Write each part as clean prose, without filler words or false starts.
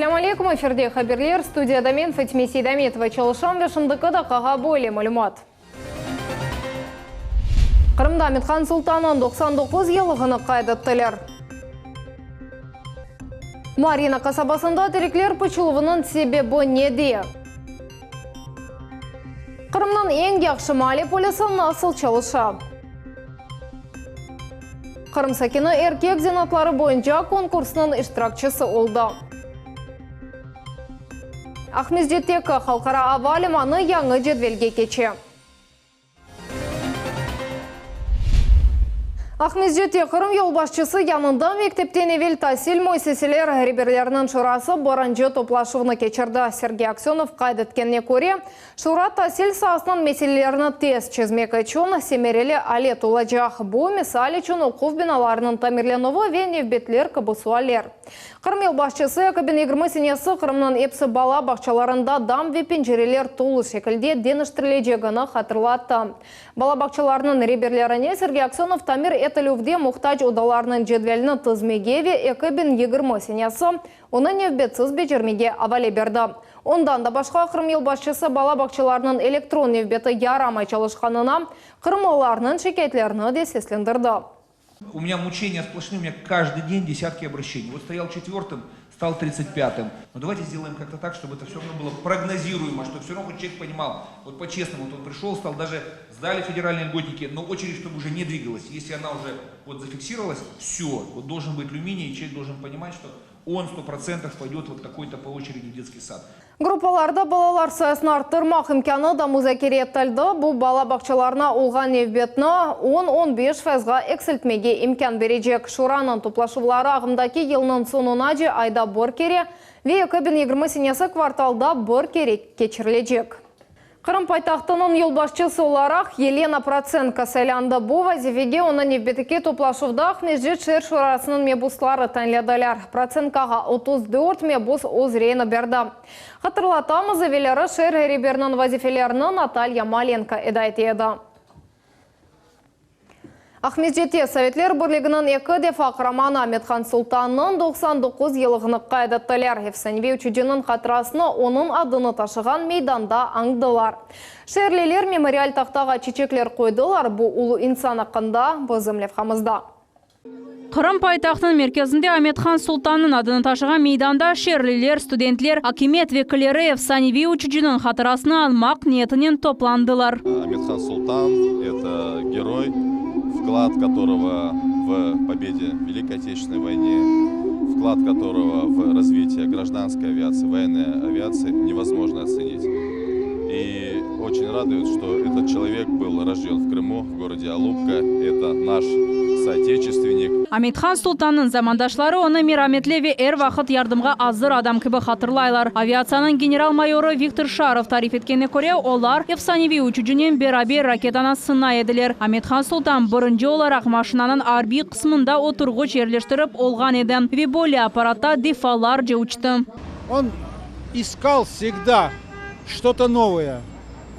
Ассаламу алейкум, эфирде хаберлер, студияда мен Фатиме Сейдаметова чалышам ве шындықыда қаға бөлі мәлімат. Қырымда Амитхан Султанның 99 елығыны қайдаттылар. Марина қасабасында тереклер пұчылығының себебі неде? Қырымның ең яқшы Мали полисі насыл чалыша? Қырым сакені еркек зенатлары бойынша конкурсының иштиракчысы олды. Ахмездеттегі халқара авалиманы яңы жедвелге кече. Ахмездетте Қырым елбашчысы янында мектептен евел тасил мойсеселер реберлерінің шурасы боранжы топлашуыны кечірді. Сергей Аксенов қайдеткенне көре, шура тасил саасының меселелеріні тез чезмек үшін семерелі алет олажақ. Бұл мисал үшін оқув биналарының тамирленуы ве невбетлер кабысуалер. Қырым елбашчысы кабин 20 сенесі Қырымның епсі бала бақчаларында дам ве пенжерелер тулы шекілде деніштірлежегіні қатырлатты. Бала бақчаларының реберлеріне Сергей Аксенов тамир Этелювде мұқтаж удаларының жедвеліні тызмегеве екібін 20 сенесі оны невбетсіз бежермеге авале берді. Ондан да башқа Қырым елбашчысы бала бақчаларының электрон невбеті ярамай çalışқанына Қырымлыларының шекетлеріні де сеслендірді. У меня мучения сплошные, у меня каждый день десятки обращений. Вот стоял 4-м, стал 35-м. Но давайте сделаем как-то так, чтобы это все равно было прогнозируемо, чтобы все равно человек понимал, вот по-честному, вот он пришел, стал, даже сдали федеральные льготники, но очередь, чтобы уже не двигалась. Если она уже вот зафиксировалась, все, вот должен быть люминий, и человек должен понимать, что он 100% пойдет вот такой-то по очереди в детский сад. Группаларда балалар sayısını arttırmak imkanı da müzakere ettildi. Bu bala bakçalarına olğan nevbetini 10-15%-ға eksiltmege imkan verecek. Şuranın toplaşıvları ağımdaki yılının sonuna ayda bir kere ve 2020 senesi kvartalda bir kere geçirilecek. Қырым пайтақтының елбашчысы olarak Елена Проценко сайланды. Bu vazifеге оны невбетіке топлашывда Ахмеджет шер шурасының мебуслары тәнледілер. Проценкаға 34 мебус өз рейні берді. Қатырлатамыз евелері шер реберінің вазифелеріні Наталья Маленко эдайт еді. Ахмеджетте Советлер Бірлігінің екі дефа қыраманы Амитхан Султанның 99 елығыны қайдаттылар. Евсенбе учуденің қатырасыны оның адыны ташыған мейданда аңдылар. Шерлелер мемориал тақтаға чечеклер қойдылар. Бұл ұлы инсан ақында бізім левхамызда. Қырым пайтақтың мерkezінде Амитхан Султанның адыны ташыған мейданда шерлелер, студентлер, акимет векілері Евсенбе учуденің қатырасыны алмақ ниетінен топландылар. Амитхан Султан – это герой, вклад которого в победе в Великой Отечественной войне, вклад которого в развитие гражданской авиации, военной авиации невозможно оценить. И очень радует, что этот человек был рожден в Крыму, в городе Алупка. Это наш соотечественник. Амитхан Султанның замандашлары оны мираметлеве әр вақыт ярдымға азыр адам кебі қатырлайлар. Авиацияның генерал-майоры Виктор Шаров тариф еткеніне көре, олар Евсенбе учуденен берабер ракетаны сына еділер. Амитхан Султан бірінші оларақ машинаның арби қысмында отырғыш жерлештіріп олған еді. Веболи аппаратта дефалар же учты. Он искал всегда что-то новое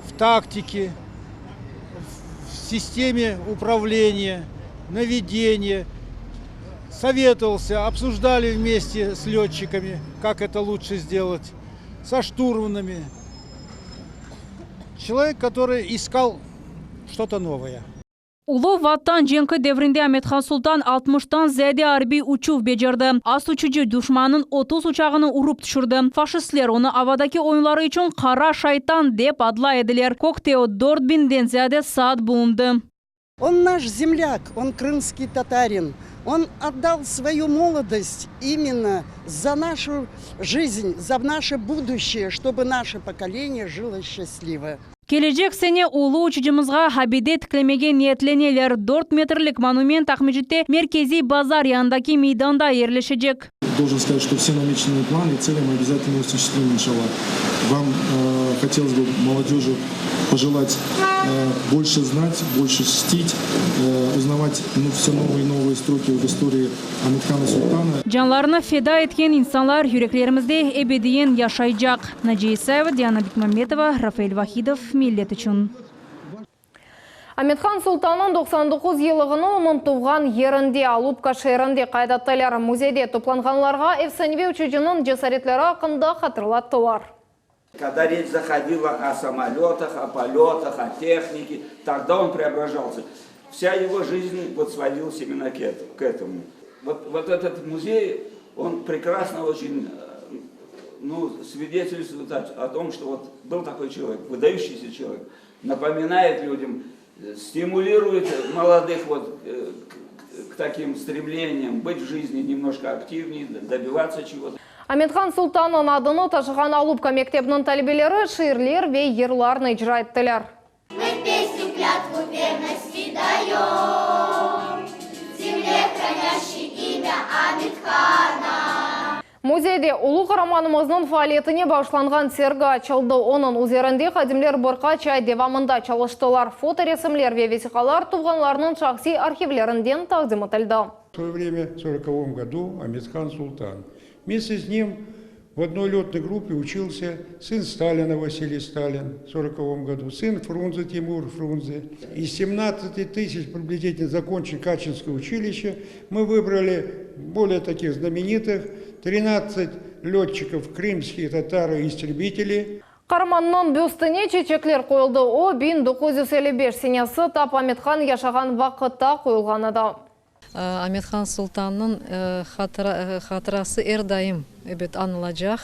в тактике, в системе управления, наведения. Советовался, обсуждали вместе с летчиками, как это лучше сделать, со штурманами. Человек, который искал что-то новое. Улы ваттан женкі деврінде Амитхан Султан 60-тан зәді арби учув бежерді. Ас учуcu düşmanın 30 uçağını urup düşürdü. Faşistler onu avadaki oyunları için kara şaytan деп adla ediler. Kokteo 4000'den ziyade saat bulundu. Он наш земляк, он крымский татарин. Он отдал свою молодость именно за нашу жизнь, за наше будущее, чтобы наше поколение жило счастливо. Gelecek sene ulu uçucumuzga habide tiklemege niyetlenirler. 4 metrlik monument Ахмеджетте merkezi bazar yanındaki meydanda yerleşecek. Должен сказать, что все намеченные планы и цели мы обязательно осуществим, иншаллах. Вам хотелось бы молодежи пожелать больше знать, больше чтить, узнавать все новые и новые строки в истории Амитхана Султана. Canlarını feda etken insanlar yüreklerimizde ebediyen yaşayacak. Naciye Исаева, Диана Бекмамбетова, Рафаэль Вахидов, Millet için. Аметхан Султанның 99 елығыны оның туған ерінде Алупка шерінде қайдатталар музейде топланғанларға Евсанви учудының жасаретлері ақында хатырлаттылар. Когда речь заходила о самолетах, о полетах, о технике, тогда он преображался. Вся его жизнь вот сводилась именно к этому. Вот этот музей, он прекрасно очень свидетельствует о том, что вот был такой человек, выдающийся человек, напоминает людям, стимулирует молодых вот к таким стремлениям, быть в жизни немножко активнее, добиваться чего-то. Аметхан Султанның адыны ташыған Алупка мектебінің талебелері ширлер ве ерларны ижра еттілер. Мы песню клятву верности даем, земле хранящей имя Аметхана. Музейде улы қараманымыздың фаалиетіне башланған сергі açılды. Оның üzerinde қадимлер бұрқа чай девамында çalıştılar. Фоторесімлер ве весиқалар туғанларының шақси архивлерінден тақдим етілді. В свое время, в 1940 году, Аметхан Султан. Вместе с ним в одной летной группе учился сын Сталина Василий Сталин в 1940 году, сын Фрунзе Тимур Фрунзе. Из 17 тысяч приблизительно закончив Качинское училище, мы выбрали более таких знаменитых 13 летчиков, крымские татары-истребители. Қарманның бюстіне чечеклер қойылды. О 1955 сенесі тап Аметхан яшаған вақытта қойылғаны. Аметхан Султанның хатırası әрдайым анылacak.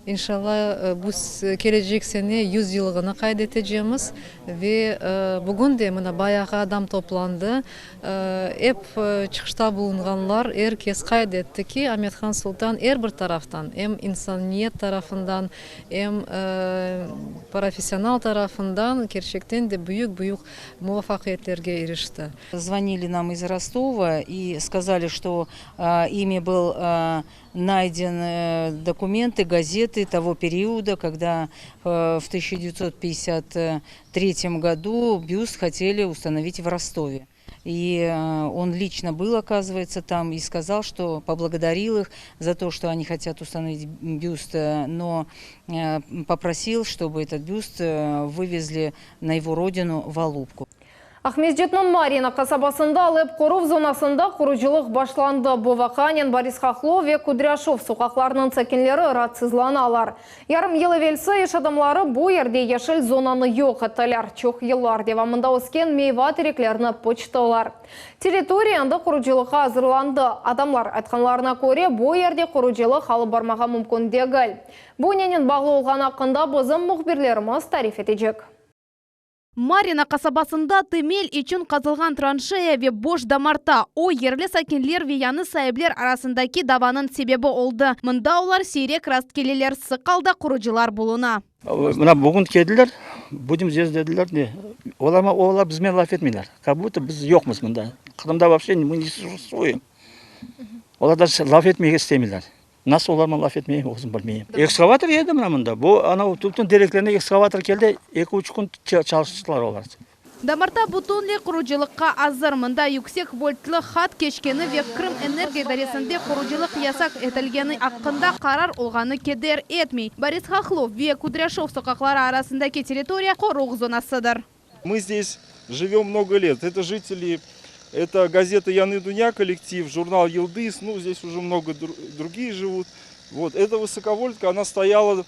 İnşallah bu gelecek sene 100 yılını kaydedeceğimiz ve bugün de bayağı adam toplandı. Hep çıkışta bulunanlar herkes kaydetti ki Amethan Sultan her bir taraftan hem insaniyet tarafından hem profesyonel tarafından gerçekten de büyük muvaffakiyetlerге erişti. Звонили нам из Ростова и сказали, что ими был найден документы, газеты того периода, когда в 1953 году бюст хотели установить в Ростове. И он лично был, оказывается, там и сказал, что поблагодарил их за то, что они хотят установить бюст, но попросил, чтобы этот бюст вывезли на его родину в Алупку. Ахмеджетнің Марина қасабасында Леп Қоров зонасында құрыжылық башланды. Бовақанин, Борис Хохлов ве Кудряшов соқақларының сәкенлері ратсызланалар. Ярым елі велсі еш адамлары бұл ерде ешіл зонаны йоқ еттілер. Чоқ еллар девамында өскен мейва тереклеріні почталар. Территорияңды құрыжылыққа азырланды. Адамлар айтқанларына көре бұл ерде құрыжылық халы бармаға мүмкін дегіл. Бұл ненен бағлы олған ақында бозым мұхбірлеріміз тариф етежек. Марина қасабасында темел için қазылған траншея ве бош дамарта. О ерлі сәкенлер ве яны сайыблер арасындаки даванын себебі олды. Мында олар сирек расткелелер сықалда құрыжылар болуна. Мына бүгін келділер, будем здесь деділер. Олар бізмен лаф етмейлер. Как будто біз жоқмыз мында. Қырымда вообще мы не существуем. Олар даже лаф етмеге істемейлер. Нас олармен лаф етмей, өзім білмеймін. Экскаватор еді мұнда. Бұл анау түптің деректеріне экскаватор келді, 2-3 күн çalıştılar олар. Дамарта бутонле құрыжылыққа азыр. Мында yüksek вольтлы хат кешкені ве Крым энергия даресінде құрыжылық ясақ етілгені аққында қарар олғаны кедер етмей. Борис Хохлов ве Кудряшов соқақлары арасындаки территория қорық зонасыдыр. Мы здесь живем много лет. Это жители... Это газета Яны Дуня, коллектив, журнал Елдыс, здесь уже много другие живут. Вот, эта высоковольтка, она стояла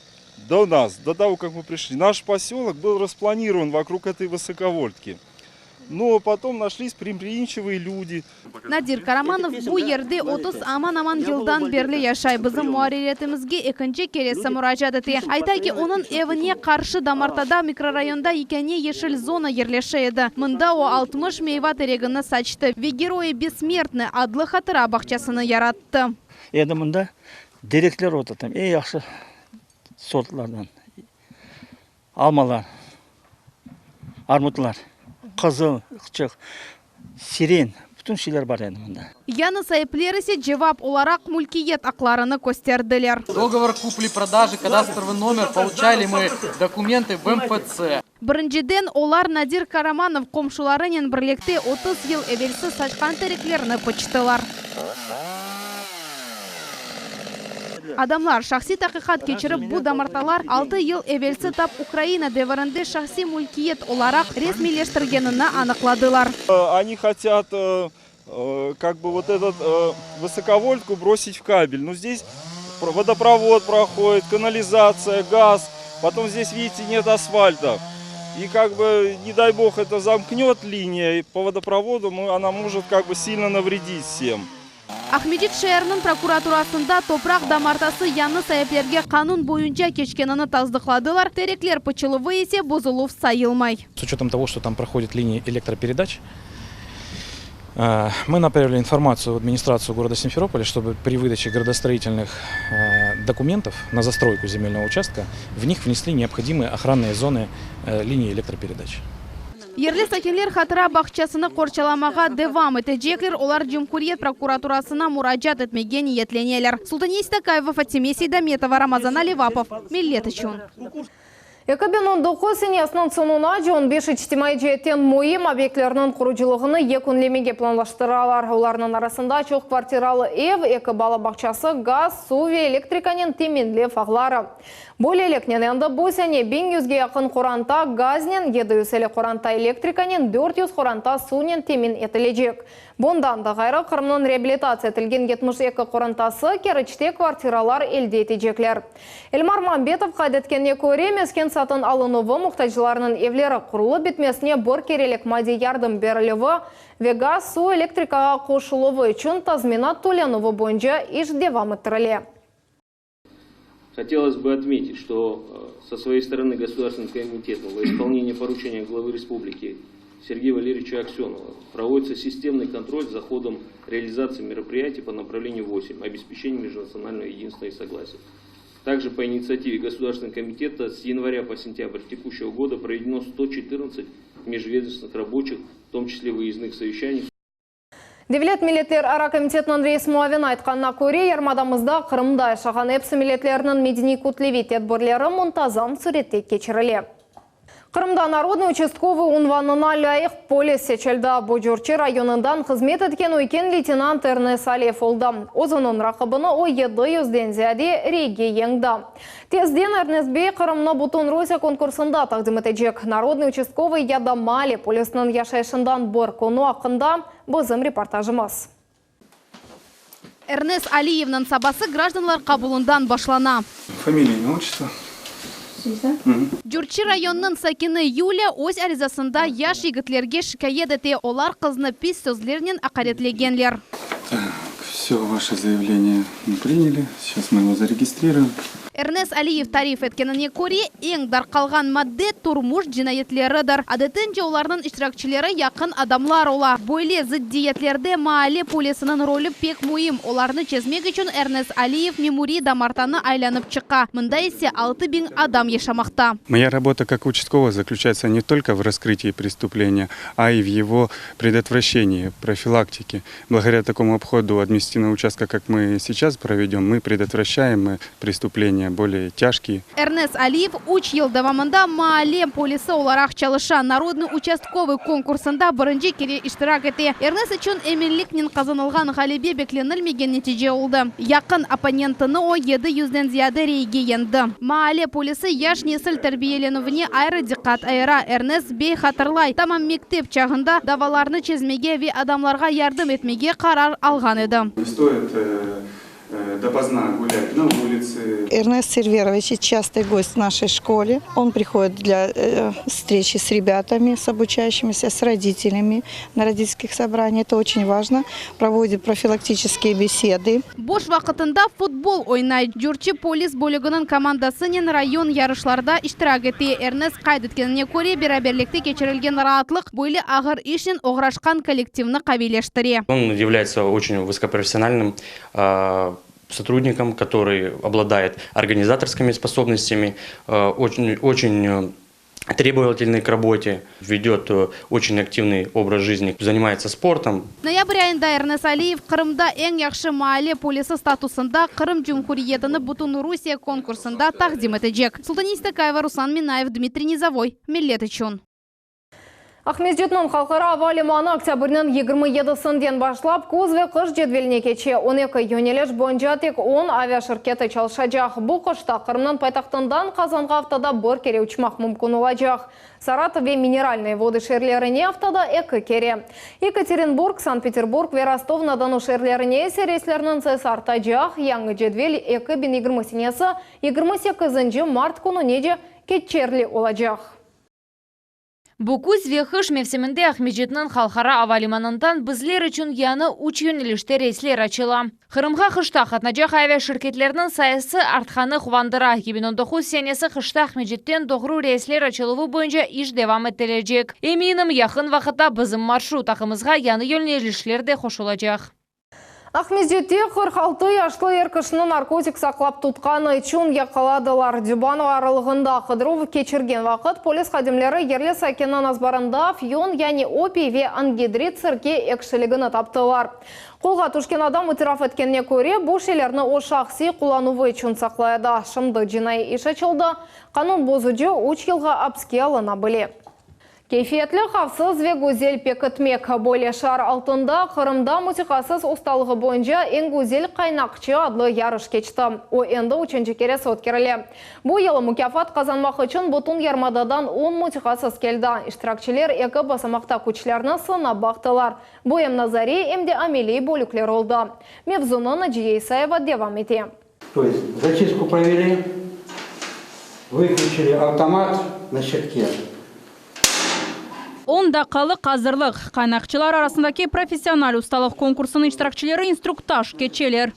до нас, до того, как мы пришли. Наш поселок был распланирован вокруг этой высоковольтки. Но потом нашлись предприимчивые люди. Надир Караманов bu yerде 30 аман yıldan beri yaşay. Bizim muharriyetimizge ikinci keresi müracaat etti. Ayta ki onun evine karşı Damartada mikrorayonda ikeni yeşil zona yerleşeydi. Mında o 60 meyve teregini saçtı ve Geroyi Bessmertny adlı hatıra bahçesini yarattı. Mında derekler oturttum. En yaxşı sortlardan. Almalar, armutlar. Kızıl, ıkçık, siren, bütün şeyler var yanımda. Yanı sahipleri ise cevap olarak mülkiyet haklarını gösterdiler. Договор купли-продажи, кадастровый номер, получали мы документы в МФЦ. Birinciden olar Nadir Karamanov komşularının birlikte 30 yıl evvelsi saçkan tereklerini почтылар. Адамлар шахси тақиқат кечіріп, бұ дамарталар 6 ел эвелсі тап Украина деварынды шахси мулкиет оларақ ресмилештіргеніне анықладылар. Они хотят как бы вот этот высоковольтку бросить в кабель. Но здесь водопровод проходит, канализация, газ. Потом здесь, видите, нет асфальта. И как бы, не дай бог, это замкнет линия, и по водопроводу она может как бы сильно навредить всем. Ахмедит шәрінің прокуратурасында топрақ дамартасы яны сәйіптерге қанун бойынша кешкенені таздықладылар. Тереклер пычылывы есе бозылув сайылмай. С учетом того, что там проходит линии электропередач, мы направили информацию в администрацию города Симферополя, чтобы при выдаче градостроительных документов на застройку земельного участка в них внесли необходимые охранные зоны линии электропередач. Ерлі сәкенлер қатыра бақчасыны қорчаламаға девам етежеклер, олар Жемхуриет прокуратурасына мураджат етмеген ниетленелер. Султания Истакаева, Фатиме Сейдаметова, Рамазан Аливапов, Миллет үшін. 2019 сенесінің сонуна 15 ичтимай жеттен мойым объектлерінің құручылығыны екінлемеге планлаштыралар. Оларының арасында чоқ квартиралы эв, екі бала бақчасы, газ, су ве электриканен теменле фағлары. Более лекнен енді бұл сәне 500-ге яқын қоранта газнен, 700 қоранта электриканен, 400 қоранта сунен темен етілежек. Бұндан да ғайры қырымның реабилитация етілген 72 қорантасы керічте квартиралар елде етежеклер. Эльмар Мамбетов қайдеткенне көре мескен сатын алынуы мұқтажыларының евлері құрылы бітмесіне бір керелік мади ярдым берілігі вега су электрикаға қошылығы үшін тазминат төленуі бойынша иш девам еттіріле. Хотелось бы отметить, что со своей стороны Государственным комитетом во исполнение поручения главы республики Сергея Валерьевича Аксенова проводится системный контроль за ходом реализации мероприятий по направлению 8 обеспечения межнационального единства и согласия. Также по инициативе Государственного комитета с января по сентябрь текущего года проведено 114 межведомственных рабочих, в том числе выездных совещаний. Девилет милетлер ара комитетінің рейсі муавин айтқанына көре, ярмадамызда Қырымда шаған әпсі милетлерінің медини кутлевит әдбірлері мұнтазам сүретте кечіріле. Қырымда народный участковый унванына лайық полис сечелді Божурчи районындан қызмет еткен ойкен лейтенант Эрнес Алиев олды. Озының рақыбыны о 700-ден зәде рейге еңді. Тезден Эрнес Бей Қырымны бұтын Русия конкурсында тақдим етежек. Народный участковый яда Мали полисінің яшайшындан бір кону ақында бұзым репортажымыз. Эрнес Алиевның сабасы гражданлар қабылындан башлана. Фамилия, имя, отчество. Журчи районының сакины Юля өз аризасында яш егітлерге шикает ете, олар қызны пис сөзлерінен ақаретлегенлер. Все, ваше заявление мы приняли. Сейчас мы его зарегистрируем. Эрнес Алиев тариф еткеніне көре, ең дар қалған мадде турмуш жинайетлерідір. Адетінже олардың іштіракчілері яқын адамлар ола. Бойле зиддиетлерде Маали полисінің ролі пек муим. Оларны чезмек үшін Эрнес Алиев мемури дамартаны айланып чыққа. Мында есе 6000 адам ешамақта. Моя работа как участкового заключается не только в раскрытии преступления, а и в его предотвращении, профилактике. Благодаря такому обходу административного участка, как мы сейчас проведем, мы предотвращаем преступления более тяжкие. Эрнес Алиев уч ел давамында Маали полисы оларақ чалыша народный участковый конкурсында бірінші кере иштирак ете. Эрнес үшін эмелликнен қазанылған ғалебе бекленілмеген нәтиже олды. Яқын оппонентыны о 700-ден зияды рейге енді. Маали полисы яш несіл тәрбиеленуіне айры диққат айыра. Эрнес Бей хатырлай. Тамам мектеп чағында даваларны чезмеге ве адамларға ярдым етмеге қарар алған еді. Не стоит допоздна гулять на улице. Эрнест Серверович частый гость в нашей школе. Он приходит для встречи с ребятами, с обучающимися, с родителями на родительских собраниях. Это очень важно. Проводит профилактические беседы. Бош вақытында футбол ойнайды. Журчи полис бөлігінің командасының район ярышларда иштирак ете. Эрнест қайдеткеніне көре бераберлікте кечірілген раhatlық бойлы ағыр ішін оғрашқан коллективны қабилештіре. Он является очень высокопрофессиональным сотрудником, который обладает организаторскими способностями, очень требовательный к работе, ведет очень активный образ жизни, занимается спортом. Ноябрь айында Эрнес Алиев Қырымда ең яқшы Маали полисы статусында Қырым Жумхуриетіні Бутун Русия конкурсында тақдим етежек. Султания Истакаева, Руслан Минаев, Дмитрий Низовой, Миллет үшін. Ахмездетнің халқара авалиманы октябрьнен 27-сінден башлап, көз ве қыш жедвеліне кече 12 юнелеш бойынша тек 10 авиашыркеті чалшажақ. Бұл қышта Қырымнан пайтақтындан Қазанға автода бір кере учмақ мүмкін олажақ. Саратов ве минеральные воды шерлеріне автода екі кере. Екатеринбург, Санкт-Петербург ве Ростов-на-Дону шерлеріне есе рейслерінің цес артажақ. Яңы жедвел 2-2020-несі 28 март күні неде кетчерлі олажақ. Букуз вехыш мевсемінде Ахмеджетнің халқара авалиманындан бізлер үшін яны уч юнелішті рейслер ачыла. Қырымға қышта қатнажақ авиа шirketlerinin sayısı артқаны қуандыра. 2019 senesi қышта Ахмеджеттен doğru рейслер ачылуы бойынша iş devam ettirecek. Eminim yakın vakitta bizim marşrut ақымызға яны юнелішлер де хош olacak. Ахмездетте 46 яшлы еркішіні наркотик сақлап тұтқаны үшін яқаладылар. Дюбанов аралығында қыдыру кечірген вақыт полис қадемлері ерлі сәкеннан азбарында фион, яғни опий ве ангидрид сірке екшілігіні таптылар. Қолға түшкен адам ұтыраф еткенне көре, бұл шелерні о шақси құлануы үшін сақлайды. Шымды жинай іші чылды, қанун бозуды 3 жылға апске алына біле. Кейфиетлі қавсыз ве гөзел пекітмек. Боле шар алтында Қырымда музыкасыз ұсталығы бойынша ең гөзел қайнақчы адлы ярыш кечті. О енді үшінші кересі өткерілі. Бұл елі мүкафат қазанмақ үшін бұтын ярмададан 10 музыкасыз келді. Иштиракчилер екі басамақта күчлеріні сына бақтылар. Бұл ем Назари, емде Амелий бөліклер олды. Мевзуны Наджия Исаева девам ете. То есть зачистку провели, выключили автомат на щитке. Онда қалы қазырлық. Қайнақчылар арасындаки профессионал ұсталық конкурсының иштиракчилері инструктаж кечелер.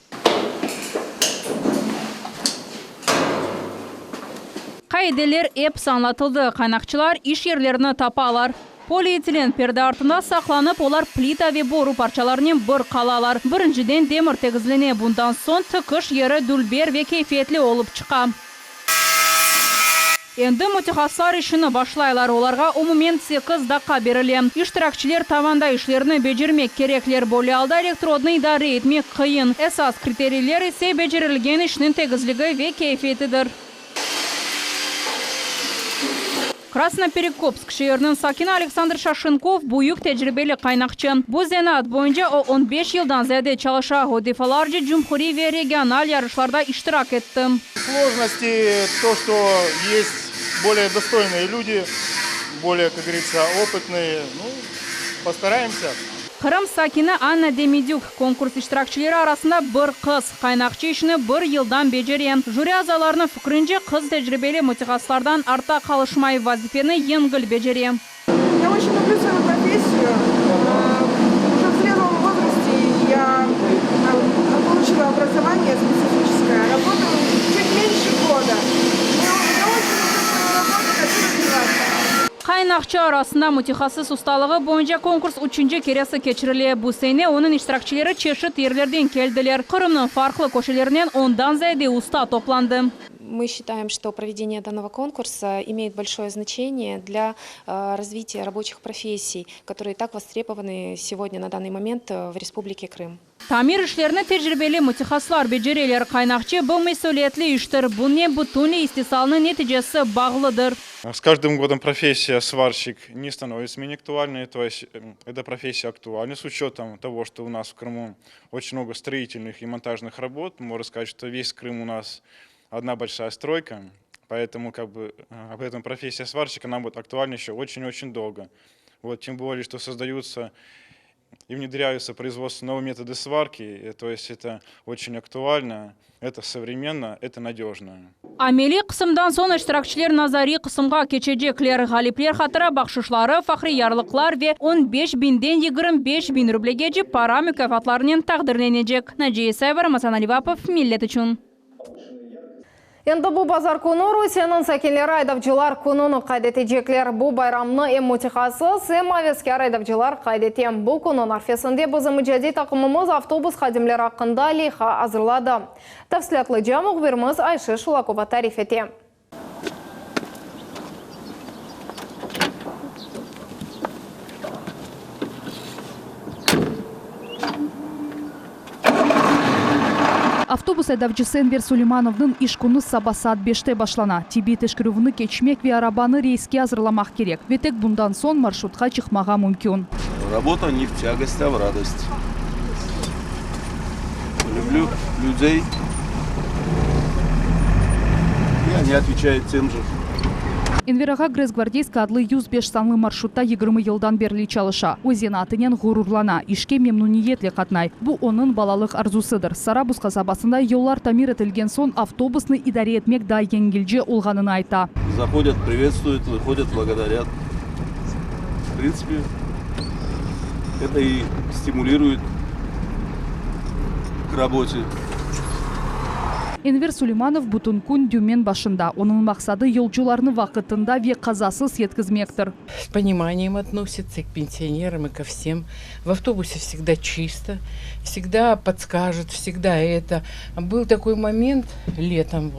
Қайделер еп санлатылды. Қайнақчылар иш ерлеріні тапалар. Полиэтилен перде артында сақланып, олар плита ве бору парчаларынан бір қалалар. Біріншіден демір тегізлене, бұндан сон тықыш ері дүлбер ве кейфетлі олып чықа. Енді мутихассар ішіні башлайлар, оларға умумен 8 даққа берілем. Иштиракчилер таванда ишлеріні бежірмек кереклер боле алда электродный дары етмек қиын. Эсас критерийлер есе бежірілген ішінің тегізлігі ве кейфетідір. Красноперекопск шеерінің сакина Александр Шашенков бұйық тәжірибелі қайнақчы. Бұл зенат бойынша 15 жылдан зәді чалыша ғодифаларжы жүмхури ве регионал ярышларда иштирак етті. Сложности то, что есть более достойные люди, более, как говорится, опытные. Ну, постараемся. Қырым сакина Анна Демидюк конкурс иштиракчилері арасында бір қыз. Қайнақчы ішіні бір елдан бежерен. Жюри азаларының фікрінше қыз тәжірибелі мутихаслардан арта қалышмай вазифені енгіл бежерен. Я очень люблю свою профессию. Уже в зрелом возрасте я получила образование специфическое. Работаю чуть меньше года. Я очень люблю свою работу, хочу развиваться. Қайнақчы арасында мутихасыз ұсталығы бойынша конкурс 3-ші кересі кечірілі. Бұл сейне оның иштиракчилері чешет ерлерден келділер. Қырымның фарқлы көшелерінен ондан зәйде уста топланды. Мы считаем, что проведение данного конкурса имеет большое значение для развития рабочих профессий, которые так востребованы сегодня на данный момент в Республике Крым. Тамир ишлеріне тәжірибелі мутихаслар бежерелер қайнақчы бұл месулетлі иштір. Бұл не бұтуны истисалының нетижесі бағылыдыр. С каждым годом профессия сварщик не становится менее актуальной, то есть эта профессия актуальна с учетом того, что у нас в Крыму очень много строительных и монтажных работ. Можно сказать, что весь Крым у нас одна большая стройка, поэтому об этом профессия сварщика нам будет актуальна еще очень-очень долго. Вот, тем более, что создаются и внедряются производство новые методы сварки, то есть это очень актуально, это современно, это надежно. Амели қысымдан сон иштиракчилер Назари қысымға кечежеклер, ғалиплер хатыра бақшышлары, фахри ярлықлар ве 15 бинден 25 бин рублегеji пара мүкафатларынан тағдырленежек. Наджия Исаева, Рамазан Аливапов, Миллет үшін. Енді бұл базар күні Русияның сәкенлері айдавчылар күнінің қайдетежеклер. Бұл байрамны әм мутихасыз, әм авескер айдавчылар қайдетем. Бұл күнің арфесінде бізі мүджади тақымымыз автобус қадемлер ақында лиха азырлады. Тәфсілетлі жамық берміз Айшы Шулакова тариф ете. Автобус Автобус әдәвчысы Энвер Сулеймановның ишкуны саба саат 5-те башлана. Тибет эшкірувіні кечмек ве арабаны рейске азырламақ керек. Ветек bundan сон маршрутқа чықмаға мүмкін. Работа не в тягость, а в радость. Люблю людей. И они отвечают тем же. Энвераға Гресгвардейска адлы 105 санлы маршрутта 20 елдан берлі чалыша. Өзен атынен ғурурлана, ишке мемнуниетлі қатнай. Бұ оның балалық арзусыдыр. Сарабус қасабасында еллар тамир етілген сон автобусны идаре етмек да еңгілже олғанын айта. Заходят, приветствуют, выходят, благодарят. В принципе, это и стимулирует к работе. Энвер Сулейманов бутын күн дюмен башында. Оның мақсады елчуларны вақытында ве қазасыз еткізмектір. С пониманием относится к пенсионерам и ко всем. В автобусе всегда чисто, всегда подскажут, всегда это. Был такой момент летом,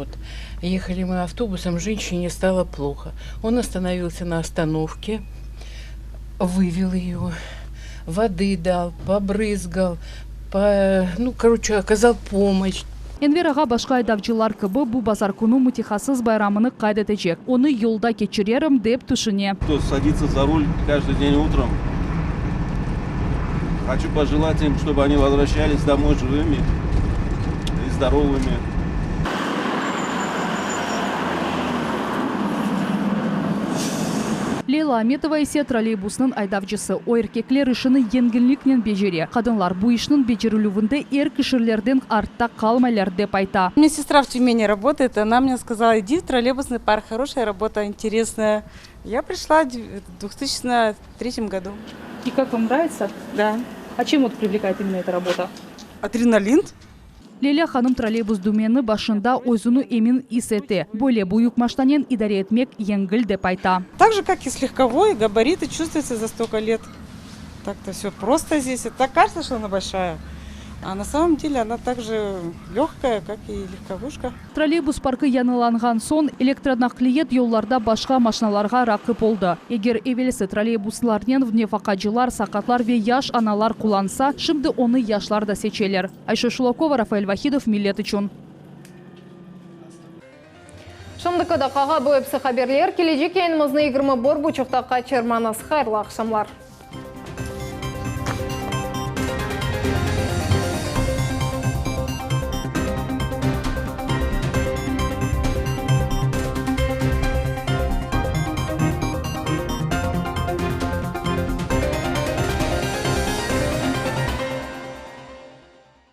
ехали мы автобусом, женщине стало плохо. Он остановился на остановке, вывел ее, воды дал, побрызгал, оказал помощь. Энвераға башқа айдавчылар кыбы бұ базар күні мутихасыз байрамыны қайдетечек. Оны елда кечерерім деп түшіне. Кто садится за руль каждый день утром, хочу пожелать им, чтобы они возвращались домой живыми и здоровыми. Лейла Аметова есе троллейбусның айдавчысы. О еркеклер ішіні енгілікнен бежере. Қадынлар бұ ішінің бежерілуінде ер кішірлерден артта қалмайлар деп айта. У меня сестра в Тюмени работает, она мне сказала, иди в троллейбусный парк, хорошая работа, интересная. Я пришла в 2003 году. И как вам нравится? Да. А чем привлекает именно эта работа? Адреналин. Леля ханым троллейбус думені башында өзіну емін исеті. Более буюк маштанен идаре етмек енгіл деп айта. Так же, как и с легковой, габариты чувствуются за столько лет. Так-то все просто здесь. Так кажется, что она большая. А на самом деле она также легкая, как и легковушка. Троллейбус паркы яныланған сон электронақлиет yollarda башқа машиналарға рақып oldu. Егер евелесі троллейбусларнен внефақачылар, сақатлар ве яш аналар куланса, şimdi оны яшлар да сечелер. Айша Шулакова, Рафаэль Вахидов, Миллет үшін. Шымдықыда қаға бөйіпсі қаберлер, кележек енімізні 21 бұчықтаққа черманыз. Хайрлы ақшамлар.